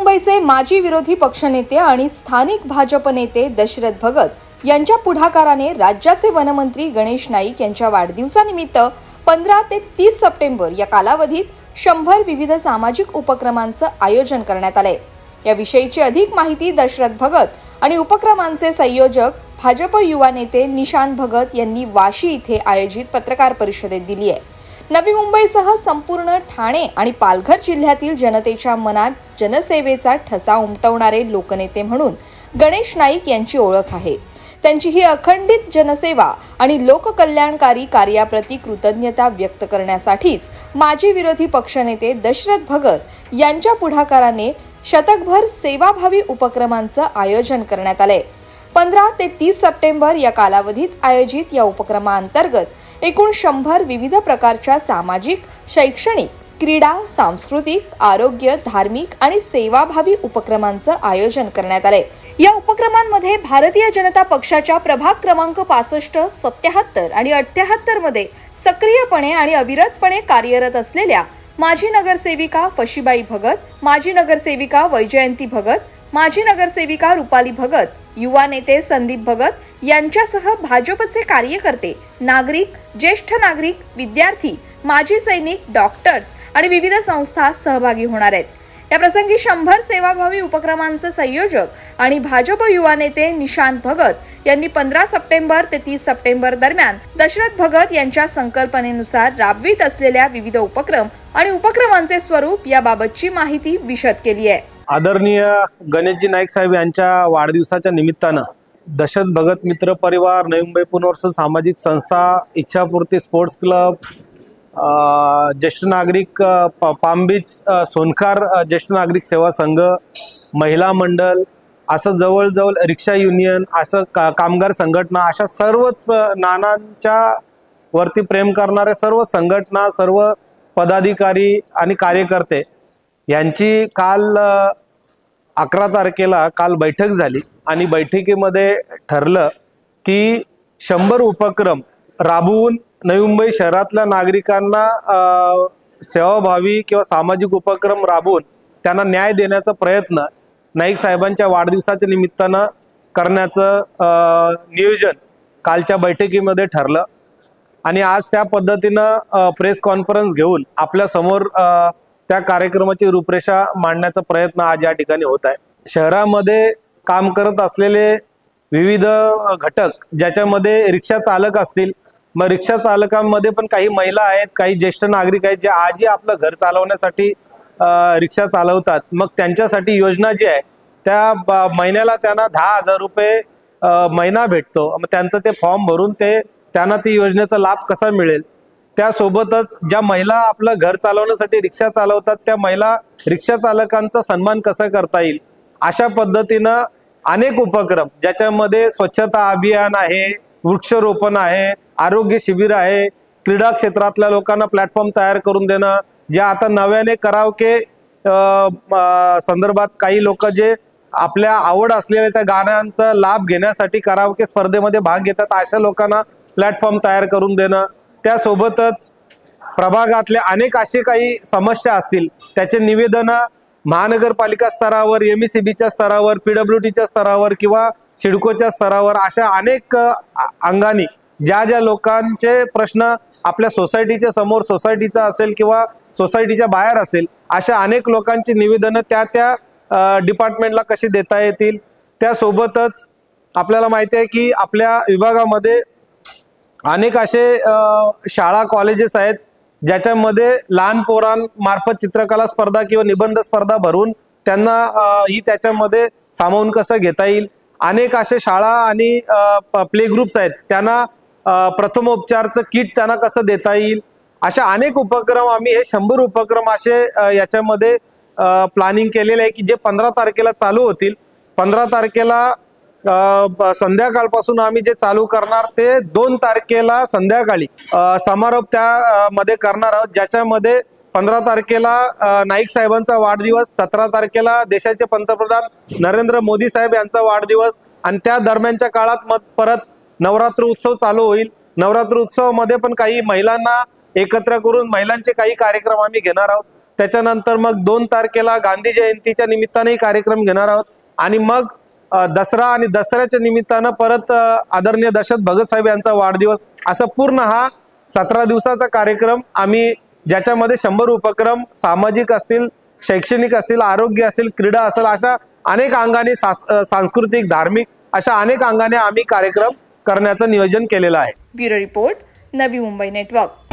मुंबईचे माजी विरोधी पक्षनेते आणि स्थानिक भाजप नेते दशरथ भगत यांच्या पुढाकाराने राज्याचे वनमंत्री गणेश नाईक यांच्या वाढदिवसानिमित्त 15 ते 30 सप्टेंबर या कालावधीत 100 विविध सामाजिक उपक्रमांचं आयोजन करण्यात आलंय। याविषयीची अधिक माहिती दशरथ भगत आणि उपक्रमांचे संयोजक भाजप युवा नेते निशांत भगत यांनी वाशी इथे आयोजित पत्रकार परिषदेत दिली आहे। नवी मुंबईसह संपूर्ण ठाणे आणि पालघर जिल्ह्यातील जनतेच्या मनात जनसेवेचा ठसा उमटवणारे लोकनेते म्हणून गणेश नाईक यांची ओळख आहे। त्यांची ही अखंडित जनसेवा आणि लोककल्याणकारी कार्याप्रती कृतज्ञता व्यक्त करण्यासाठीच माजी विरोधी पक्षनेते दशरथ भगत यांच्या पुढाकाराने शतकभर सेवाभावी उपक्रमांचं आयोजन करण्यात आलंय। 15 ते 30 सप्टेंबर या कालावधीत आयोजित या उपक्रमांतर्गत एकूण 100 विविध प्रकारच्या सामाजिक, शैक्षणिक, क्रीडा, सांस्कृतिक, आरोग्य, धार्मिक आणि सेवाभावी उपक्रमांचं आयोजन करण्यात आलंय। या उपक्रमांमध्ये भारतीय जनता पक्षाच्या प्रभाग क्रमांक 65, 77 आणि 78 मध्ये सक्रियपणे आणि अविरतपणे कार्यरत असलेल्या माजी नगरसेविका फशीबाई भगत, माजी नगरसेविका वैजयंती भगत, माजी नगरसेविका रुपाली भगत, युवा नेते संदीप भगत यांच्यासह भाजपचे कार्यकर्ते, नागरिक, ज्येष्ठ नागरिक, विद्यार्थी, माजी सैनिक, डॉक्टर्स आणि विविध संस्था सहभागी होणार आहेत। या प्रसंगी 100 सेवाभावी उपक्रमांचे संयोजक आणि भाजप युवा नेते निशांत भगत यांनी 15 सप्टेंबर ते 30 सप्टेंबर दरम्यान दशरथ भगत यांच्या संकल्पनेनुसार राबवित असलेल्या विविध उपक्रम आणि उपक्रमांचे स्वरूप याबाबतची माहिती विशद केली आहे। आदरणीय गणेशजी नाईक साहेब यांच्या वाढदिवसाच्या निमित्तानं दशरथ भगत मित्र परिवार, नवी मुंबई पुनर्वसन सामाजिक संस्था, इच्छापूर्ती स्पोर्ट्स क्लब, ज्येष्ठ नागरिक पाम बीच सोनखार ज्येष्ठ नागरिक सेवा संघ, महिला मंडळ, असं जवळजवळ रिक्षा युनियन, असं कामगार संघटना, अशा सर्वच नानांच्या वरती प्रेम करणाऱ्या सर्व संघटना, सर्व पदाधिकारी आणि कार्यकर्ते यांची काल 11 तारखेला बैठक झाली आणि बैठकीमध्ये ठरलं की 100 उपक्रम राबवून नवी मुंबई शहरातल्या नागरिकांना सेवाभावी किंवा सामाजिक उपक्रम राबवून त्यांना न्याय देण्याचा प्रयत्न नाईक साहेबांच्या वाढदिवसाच्या निमित्तानं करण्याचं नियोजन कालच्या बैठकीमध्ये ठरलं आणि आज त्या पद्धतीनं प्रेस कॉन्फरन्स घेऊन आपल्या समोर त्या कार्यक्रमाची रूपरेषा मांडण्याचा प्रयत्न आज या ठिकाणी होत आहे। शहरामध्ये काम करत असलेले विविध घटक, ज्याच्यामध्ये रिक्षा चालक असतील, मग रिक्षा चालकांमध्ये पण काही महिला आहेत, काही ज्येष्ठ नागरिक आहेत जे आजही आपलं घर चालवण्यासाठी रिक्षा चालवतात। मग त्यांच्यासाठी योजना जी आहे त्या महिन्याला त्यांना 10,000 रुपये महिना भेटतो। मग त्यांचं ते फॉर्म भरून त्यांना ती योजनेचा लाभ कसा मिळेल, त्यासोबतच ज्या महिला आपलं घर चालवण्यासाठी रिक्षा चालवतात त्या महिला रिक्षा चालकांचा सन्मान कसा करता येईल, अशा पद्धतीनं अनेक उपक्रम, ज्याच्यामध्ये स्वच्छता अभियान आहे, वृक्षारोपण आहे, आरोग्य शिबिर आहे, क्रीडा क्षेत्रातल्या लोकांना प्लॅटफॉर्म तयार करून देणं, जे आता नव्याने कराओके संदर्भात काही लोक जे आपल्या आवड असलेल्या त्या गाण्यांचा लाभ घेण्यासाठी कराओके स्पर्धेमध्ये भाग घेतात, अशा लोकांना प्लॅटफॉर्म तयार करून देणं, त्यासोबतच प्रभागातले अनेक असे काही समस्या असतील त्याचे निवेदन महानगरपालिका स्तरावर, MECBच्या स्तरावर, PWDच्या स्तरावर किंवा सिडकोच्या स्तरावर, अशा अनेक अंगानी ज्या ज्या लोकांचे प्रश्न आपल्या सोसायटीच्या समोर, सोसायटीचा असेल किंवा सोसायटीच्या बाहेर असेल, अशा अनेक लोकांची निवेदनं त्या डिपार्टमेंटला कशी देता येतील। त्यासोबतच आपल्याला माहिती आहे की आपल्या विभागामध्ये अनेक असे शाळा, कॉलेजेस आहेत ज्याच्यामध्ये लहान पोरांमार्फत चित्रकला स्पर्धा किंवा निबंध स्पर्धा भरून त्यांना ही त्याच्यामध्ये सामावून कसं घेता येईल। अनेक असे शाळा आणि प्ले ग्रुप्स आहेत, त्यांना प्रथमोपचारचं किट त्यांना कसं देता येईल, अशा अनेक उपक्रम आम्ही हे 100 उपक्रम असे याच्यामध्ये प्लॅनिंग केलेले आहे की जे 15 तारखेला चालू होतील। 15 तारखेला संध्याकाळपासून आम्ही जे चालू करणार ते 2 तारखेला संध्याकाळी समारोप त्यामध्ये करणार आहोत, ज्याच्यामध्ये 15 तारखेला नाईक साहेबांचा वाढदिवस, 17 तारखेला देशाचे पंतप्रधान नरेंद्र मोदी साहेब यांचा वाढदिवस आणि त्या दरम्यानच्या काळात मग परत नवरात्र उत्सव चालू होईल। नवरात्र उत्सवामध्ये पण काही महिलांना एकत्र करून महिलांचे काही कार्यक्रम आम्ही घेणार आहोत। त्याच्यानंतर मग 2 तारखेला गांधी जयंतीच्या निमित्ताने कार्यक्रम घेणार आहोत आणि मग दसरा आणि दसऱ्याच्या निमित्तानं परत आदरणीय दशरथ भगत साहेब यांचा वाढदिवस, असं पूर्ण हा 17 दिवसाचा कार्यक्रम आम्ही, ज्याच्यामध्ये 100 उपक्रम सामाजिक असतील, शैक्षणिक असतील, आरोग्य असेल, क्रीडा असेल, अशा अनेक अंगाने सांस्कृतिक, धार्मिक अशा अनेक अंगाने आम्ही कार्यक्रम करण्याचं नियोजन केलेलं आहे. Bureau report, Navi Mumbai network.